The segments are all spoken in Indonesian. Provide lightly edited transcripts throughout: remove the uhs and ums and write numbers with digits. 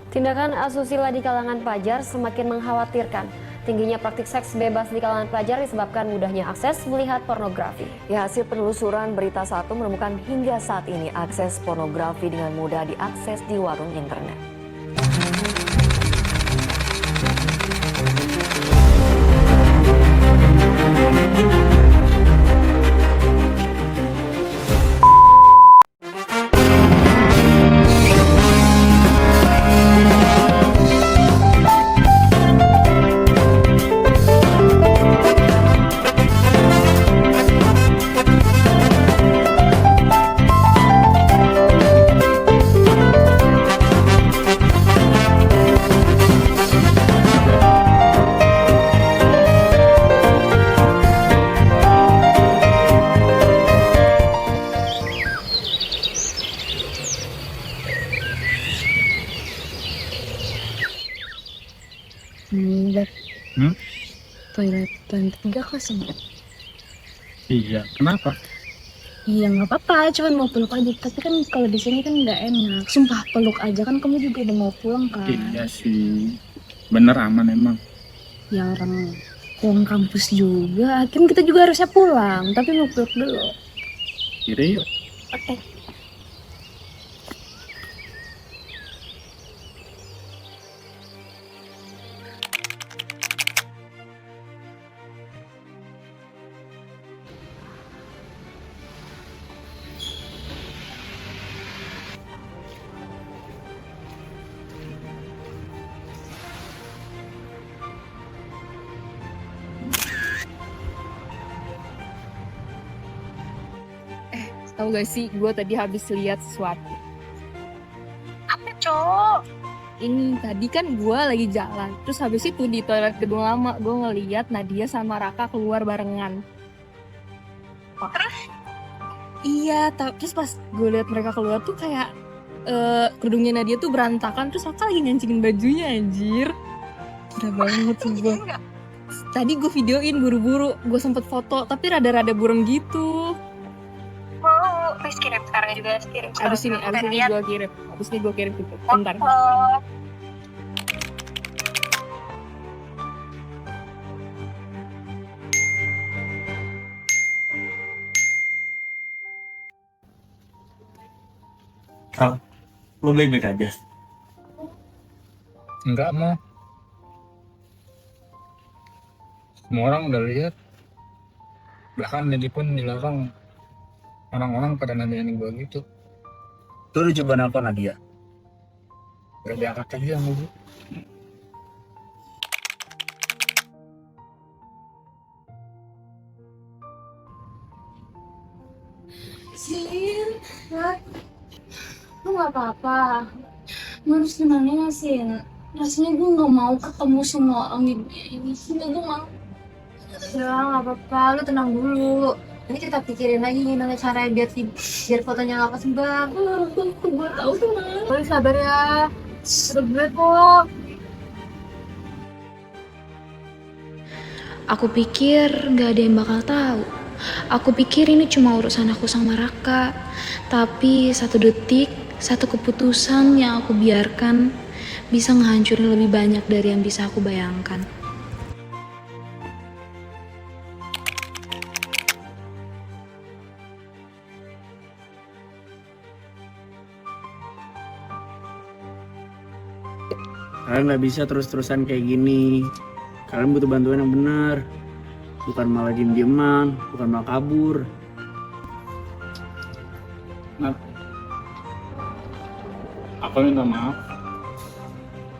Tindakan asusila di kalangan pelajar semakin mengkhawatirkan. Tingginya praktik seks bebas di kalangan pelajar disebabkan mudahnya akses melihat pornografi. Ya, hasil penelusuran Berita Satu menemukan hingga saat ini akses pornografi dengan mudah diakses di warung internet. Lihat Hmm? toilet lantai 3 kosong. Iya, kenapa? Iya nggak apa-apa, cuman mau peluk aja. Tapi kan kalau di sini kan nggak enak. Sumpah peluk aja kan kamu juga udah mau pulang kan. Iya sih, bener aman emang. Ya orang pulang kampus juga, kan kita juga harusnya pulang. Tapi mau peluk dulu. Kira yuk. Oke. Tahu gak sih, gue tadi habis lihat sesuatu. Apa cowok? Ini tadi kan gue lagi jalan, terus habis itu di toilet gedung lama gue ngeliat Nadia sama Raka keluar barengan. Terus? Iya, terus pas gue lihat mereka keluar tuh kayak kerudungnya Nadia tuh berantakan, terus Raka lagi ngancingin bajunya anjir. Gila banget sih gue. Tadi gue videoin buru-buru, gue sempet foto, tapi rada-rada buram gitu. Mau, please kirim sekarang juga, kirim sekarang. Abis ini gue kirim, gitu. Bentar. Oh, Kal, lu baik-baik aja. Enggak mah. Semua orang udah lihat. Bahkan jadi pun di belakang orang-orang pada nanyain gue gitu. Tuh udah coba nelfon Nadia. Gak diangkat aja sama gue. Sin, lu gak apa-apa. Lu harus gimana ya, Sin? Rasanya gue gak mau ketemu semua orang di dunia ini. Sin, gue mau. Ya, gak apa-apa. Lu tenang dulu. Nanti kita pikirin lagi gimana cara biar fotonya gak kesebar. Gue tau tuh, Lu sabar ya. Udah gue kok. Aku pikir gak ada yang bakal tahu. Aku pikir ini cuma urusan aku sama Raka. Tapi satu detik, satu keputusan yang aku biarkan bisa ngehancurin lebih banyak dari yang bisa aku bayangkan. Kalian nggak bisa terus-terusan kayak gini. Kalian butuh bantuan yang benar. Bukan malah diem-dieman, bukan malah kabur. Aku minta maaf.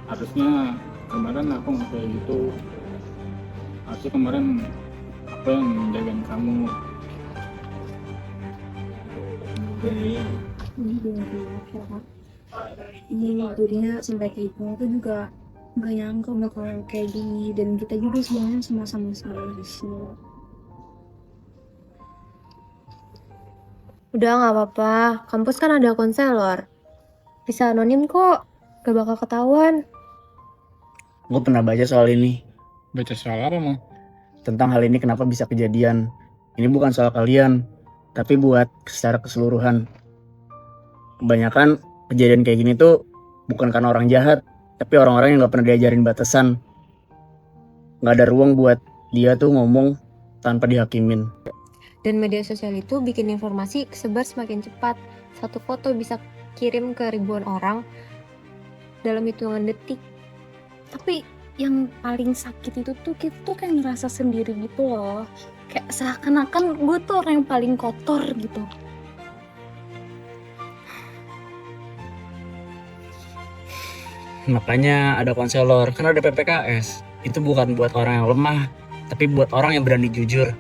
Harusnya kemarin aku nggak kayak gitu. Harusnya kemarin aku yang jagain kamu. Ini jadinya sampai kayak gitu tuh juga gak nyangka bakal kayak gini, dan kita juga semuanya sama-sama salah di sini. Udah nggak apa-apa, kampus kan ada konselor. Bisa anonim kok, gak bakal ketahuan. Gue pernah baca soal ini. Baca soal apa mau? Tentang hal ini kenapa bisa kejadian. Ini bukan soal kalian, tapi buat secara keseluruhan. Kebanyakan kejadian kayak gini tuh bukan karena orang jahat, Tapi orang-orang yang nggak pernah diajarin batasan, nggak ada ruang buat dia tuh ngomong tanpa dihakimin. Dan media sosial itu bikin informasi kesebar semakin cepat. Satu foto bisa kirim ke ribuan orang dalam hitungan detik. Tapi yang paling sakit itu tuh kita tuh kayak ngerasa sendiri gitu loh. Kayak seakan-akan gue tuh orang yang paling kotor gitu. Makanya ada konselor, kan ada PPKS. Itu bukan buat orang yang lemah, tapi buat orang yang berani jujur.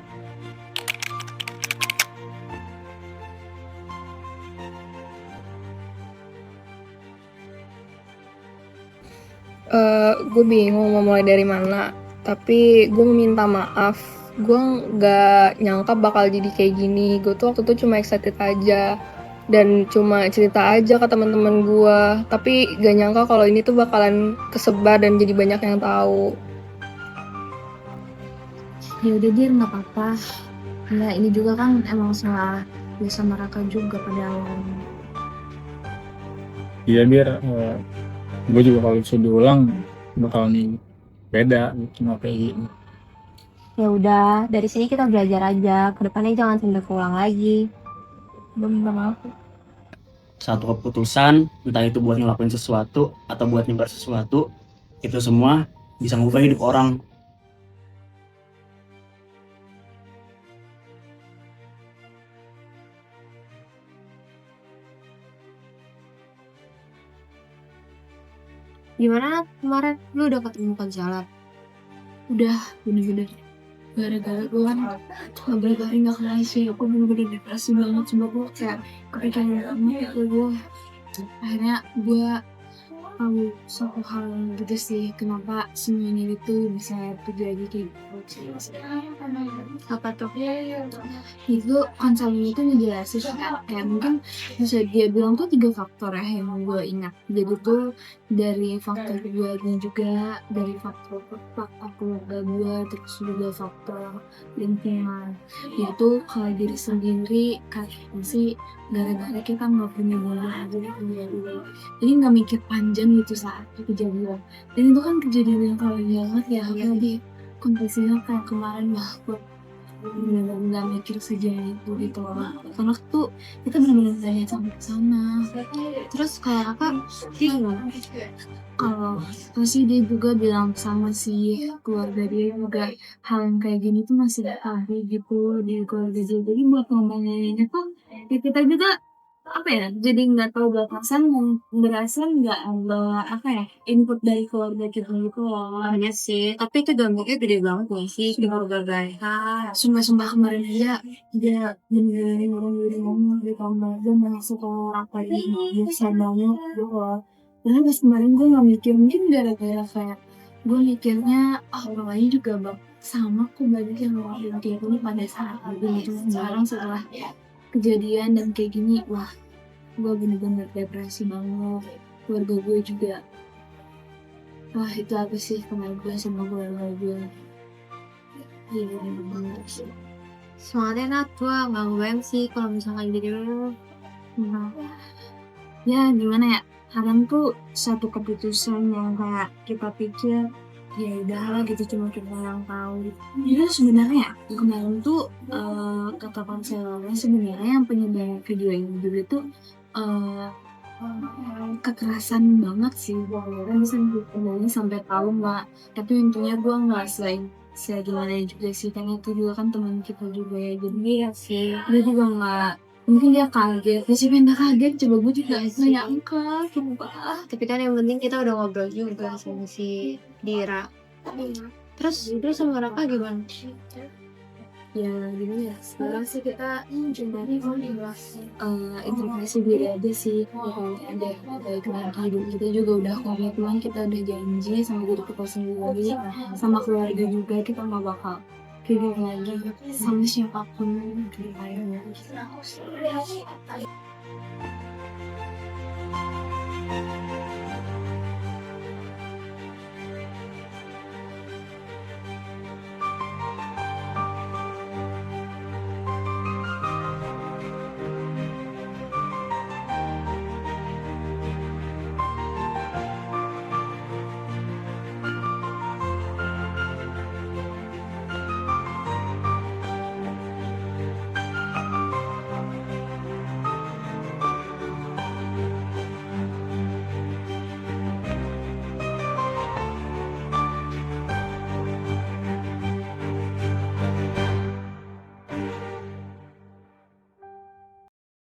Gue bingung mau mulai dari mana, tapi gue meminta maaf. Gue nggak nyangka bakal jadi kayak gini. Gue tuh waktu itu cuma excited aja dan cuma cerita aja ke teman-teman gue, tapi gak nyangka kalau ini tuh bakalan kesebar dan jadi banyak yang tahu. Ya udah dir, nggak apa-apa. Ya ini juga kan emang salah gue sama Raka juga pada awalnya. Iya biar gue juga kalau bisa diulang bakal nih beda gitu nggak kayak gini. Ya udah, dari sini kita belajar aja. Kedepannya jangan sampai keulang lagi. Gue minta maaf. Satu keputusan, entah itu buat ngelakuin sesuatu atau buat nyebar sesuatu, itu semua bisa ngubah hidup orang. Gimana kemarin lu udah ketemu konselor? Udah, bener-bener gara-gara gue kan beberapa hari gak kenal sih, aku bener-bener depresi banget. Coba gue kayak kepikiran banget gitu gue. Akhirnya gue tahu suatu hal gitu sih, kenapa semuanya itu bisa terjadi kayak gitu. Apa tuh? Itu konselnya itu ngejelasin kan, kayak mungkin bisa dia bilang tuh 3 faktor ya yang gue ingat. Jadi tuh dari faktor keluarga juga, dari faktor keluarga gue, terus juga faktor lingkungan. Yaitu kalau diri sendiri kayaknya sih gara-gara kita nggak punya bola aja gitu. Jadi nggak mikir panjang gitu saat kejadian. Dan itu kan kejadian yang paling banget ya, apalagi kondisinya kayak kemarin lah, gue bener-bener nggak mikir sejauh itu gitu loh. Karena tuh kita bener-bener nanya sampai kesana. Terus kayak apa? Dia gimana? Kalau pasti dia juga bilang sama si keluarga dia juga hal yang kayak gini tuh masih tabu gitu di keluarga dia. Jadi buat ngomongnya tuh ya kita juga apa ya, jadi nggak tahu batasan, berasa nggak ada apa ya input dari keluarga kita gitu loh. Hanya sih, tapi itu dampaknya gede banget gak sih di keluarga mereka? Sumpah kemarin aja dia bener-bener ngomong di kamar, dia masuk ke apa ini biasa banget gitu loh. Padahal pas kemarin gue gak mikir, mungkin gara-gara kayak gue mikirnya orang lain juga sama kok banyak yang ngelakuin kayak gini pada saat itu. Sekarang setelah kejadian dan kayak gini, wah gue bener-bener depresi banget. Keluarga gue juga, wah itu apa sih kemarin gue sama keluarga gue. Iya bener-bener sih. Semangatnya Nat, gue gak ngebayang sih kalau misalkan jadi lu. Nah, ya gimana ya, kadang tuh satu keputusan yang kayak kita pikir ya udahlah gitu, cuma kita yang tahu. Jadi sebenarnya kemarin tuh kata konselornya sebenarnya yang penyebab video ini juga tuh kekerasan banget sih. Kan bisa ngomongnya sampai tahu nggak, tapi untungnya gue nggak selain gimana juga sih, karena itu juga kan teman kita juga ya. Jadi ya sih dia juga nggak, mungkin dia kaget, dia sih pengen kaget, coba gue juga nggak nyangka, sumpah. Tapi kan yang penting kita udah ngobrol juga sama si Dira. Terus sama Raka gimana? Ya gimana ya, sekarang sih kita cari introspeksi diri aja sih. Kalau ada baik lagi, dan kita juga udah komitmen, kita udah janji sama diri kita sendiri, sama keluarga juga, kita nggak bakal kayak gini lagi sama siapapun ke depannya.